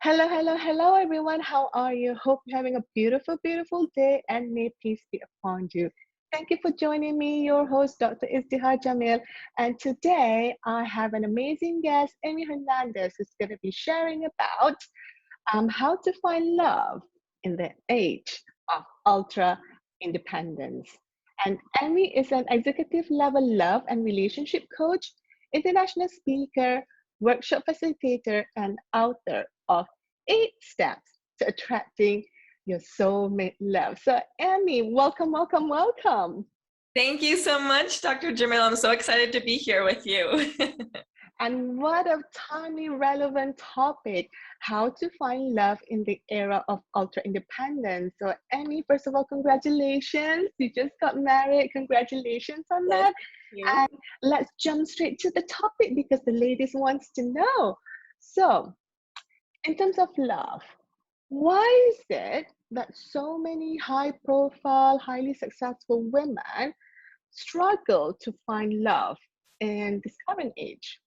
Hello, hello, hello, everyone. How are you? Hope you're having a beautiful, beautiful day and may peace be upon you. Thank you for joining me, your host, Dr. Izdihar Jamil. And today I have an amazing guest, Emmy Hernandez, who's going to be sharing about how to find love in the age of ultra independence. And Emmy is an executive level love and relationship coach, international speaker, workshop facilitator, and author of 8 Steps to Attracting Your Soulmate Love. So, Emmy, welcome, welcome, welcome. Thank you so much, Dr. Jamil. I'm so excited to be here with you. And what a timely, relevant topic, how to find love in the era of ultra independence. So, Emmy, first of all, congratulations. You just got married. Congratulations on that. And let's jump straight to the topic because the ladies wants to know. So, in terms of love, why is it that so many high profile, highly successful women struggle to find love in this current age?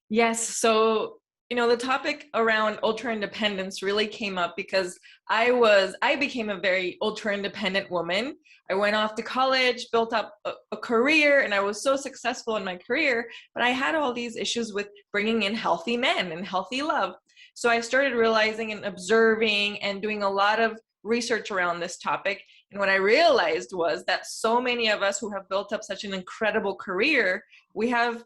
Yes, so the topic around ultra independence really came up because I became a very ultra independent woman. I went off to college, built up a career, and I was so successful in my career, but I had all these issues with bringing in healthy men and healthy love. So I started realizing and observing and doing a lot of research around this topic. And what I realized was that so many of us who have built up such an incredible career, we have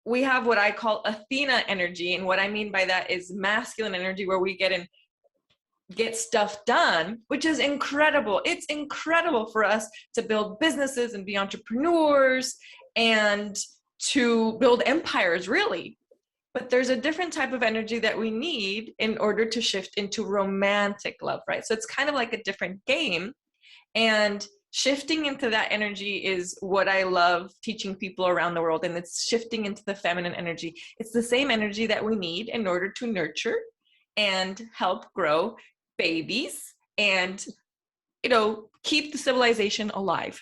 what I call Athena energy. And what I mean by that is masculine energy, where we get stuff done, which is incredible. It's incredible for us to build businesses and be entrepreneurs and to build empires, really. But there's a different type of energy that we need in order to shift into romantic love, right? So it's kind of like a different game. And shifting into that energy is what I love teaching people around the world. And it's shifting into the feminine energy. It's the same energy that we need in order to nurture and help grow babies and, keep the civilization alive.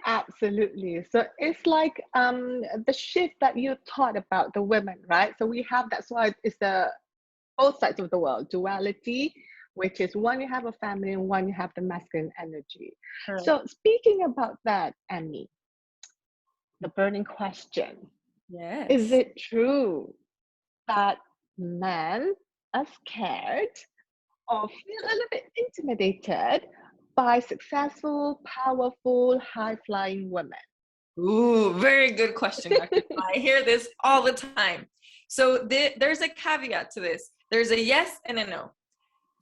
Absolutely. So it's like the shift that you taught about the women, right? So we have, that's why it's the both sides of the world, duality, which is one you have a family and one you have the masculine energy. Sure. So speaking about that, Emmy, the burning question. Yes. Is it true that men are scared or feel a little bit intimidated by successful, powerful, high-flying women? Ooh, very good question, Dr. I hear this all the time. So there's a caveat to this. There's a yes and a no.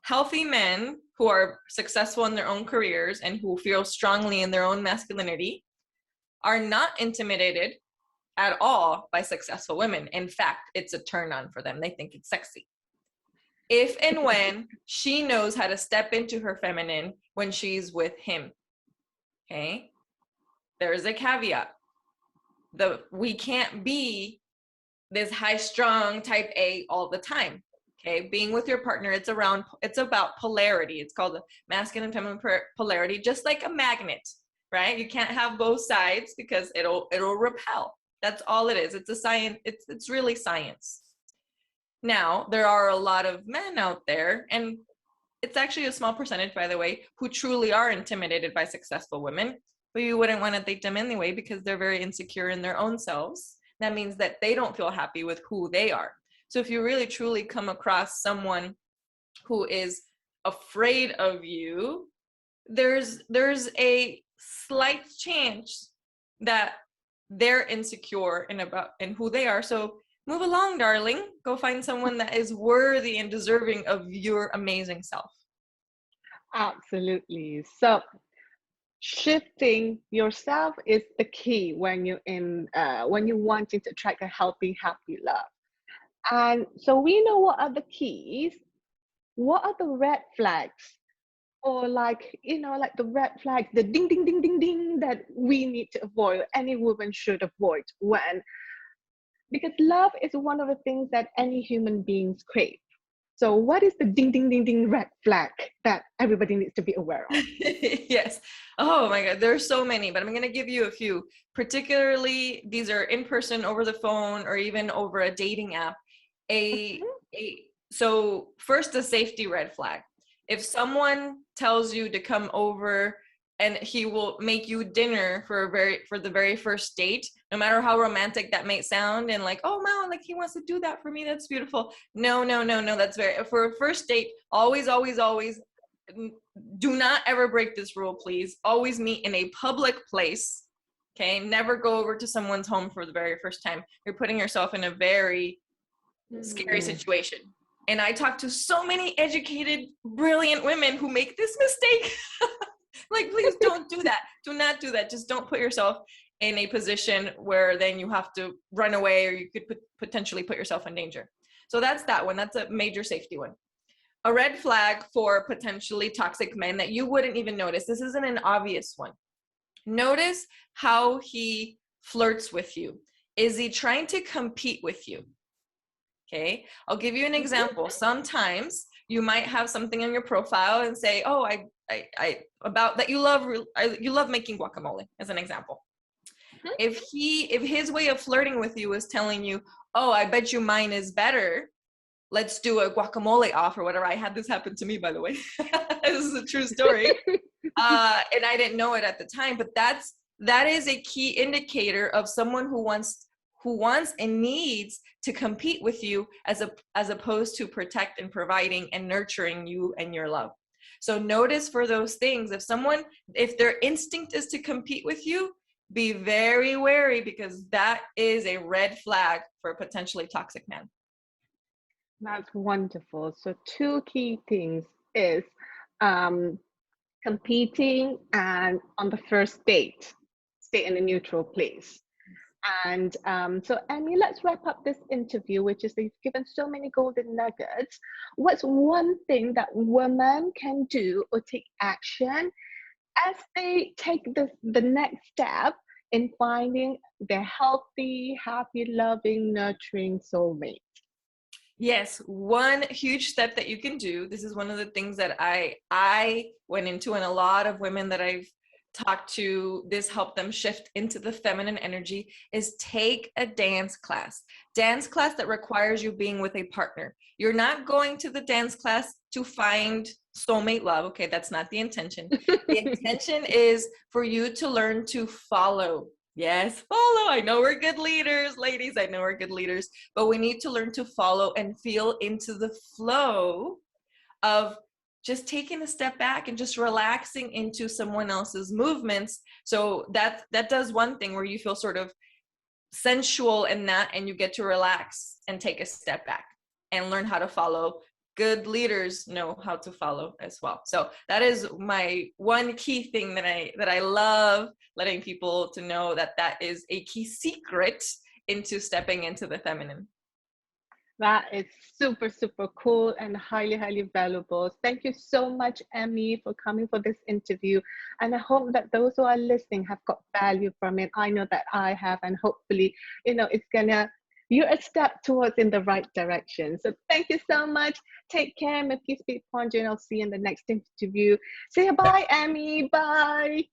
Healthy men who are successful in their own careers and who feel strongly in their own masculinity are not intimidated at all by successful women. In fact, it's a turn on for them. They think it's sexy. If and when she knows how to step into her feminine when she's with him. Okay? There's a caveat. We can't be this high strung type A all the time. Okay, being with your partner, it's about polarity. It's called the masculine and feminine polarity, just like a magnet, right? You can't have both sides because it'll repel. That's all it is. It's a science. It's really science. Now, there are a lot of men out there, and it's actually a small percentage, by the way, who truly are intimidated by successful women, but you wouldn't want to date them anyway because they're very insecure in their own selves. That means that they don't feel happy with who they are. So if you really truly come across someone who is afraid of you, there's a slight chance that they're insecure in who they are. So move along, darling. Go find someone that is worthy and deserving of your amazing self. Absolutely. So shifting yourself is the key when you're wanting to attract a healthy, happy love. And so we know what are the keys. What are the red flags? Or like the red flags, the ding, ding, ding, ding, ding that we need to avoid, any woman should avoid because love is one of the things that any human beings crave. So what is the ding, ding, ding, ding red flag that everybody needs to be aware of? Yes. Oh my God. There are so many, but I'm going to give you a few. Particularly, these are in person, over the phone, or even over a dating app. A So first, a safety red flag. If someone tells you to come over and he will make you dinner for the very first date, no matter how romantic that may sound, and like, oh wow, like he wants to do that for me, that's beautiful. No, no, no, no, that's very, for a first date, always, always, always, do not ever break this rule, please. Always meet in a public place. Okay, never go over to someone's home for the very first time. You're putting yourself in a very scary situation. And I talk to so many educated, brilliant women who make this mistake. Like, please don't do that. Do not do that. Just don't put yourself in a position where then you have to run away, or you could potentially put yourself in danger. So that's that one. That's a major safety one. A red flag for potentially toxic men that you wouldn't even notice. This isn't an obvious one. Notice how he flirts with you. Is he trying to compete with you? Okay, I'll give you an example. Sometimes you might have something on your profile and say, oh, I about that you love making guacamole, as an example. If his way of flirting with you is telling you, oh, I bet you mine is better, let's do a guacamole off or whatever. I had this happen to me, by the way. This is a true story. And I didn't know it at the time, but that is a key indicator of someone who wants and needs to compete with you, as opposed to protect and providing and nurturing you and your love. So notice for those things. If their instinct is to compete with you, be very wary, because that is a red flag for a potentially toxic man. That's wonderful. So two key things is competing, and on the first date, stay in a neutral place. And so, Emmy, let's wrap up this interview, which is you've given so many golden nuggets. What's one thing that women can do or take action as they take the next step in finding their healthy, happy, loving, nurturing soulmate? Yes, one huge step that you can do. This is one of the things that I went into, and a lot of women that I've talked to, this helped them shift into the feminine energy, is take a dance class. Dance class that requires you being with a partner. You're not going to the dance class to find soulmate love. Okay, that's not the intention. The intention is for you to learn to follow. Yes, follow. I know we're good leaders, ladies. I know we're good leaders, but we need to learn to follow and feel into the flow of just taking a step back and just relaxing into someone else's movements. So that does one thing where you feel sort of sensual in that, and you get to relax and take a step back and learn how to follow. Good leaders know how to follow as well. So that is my one key thing that I love letting people to know, that is a key secret into stepping into the feminine. That is super, super cool and highly, highly valuable. Thank you so much, Emmy, for coming for this interview. And I hope that those who are listening have got value from it. I know that I have, and hopefully, you're a step towards in the right direction. So thank you so much. Take care. May peace be upon you, and I'll see you in the next interview. Say bye, Emmy. Bye.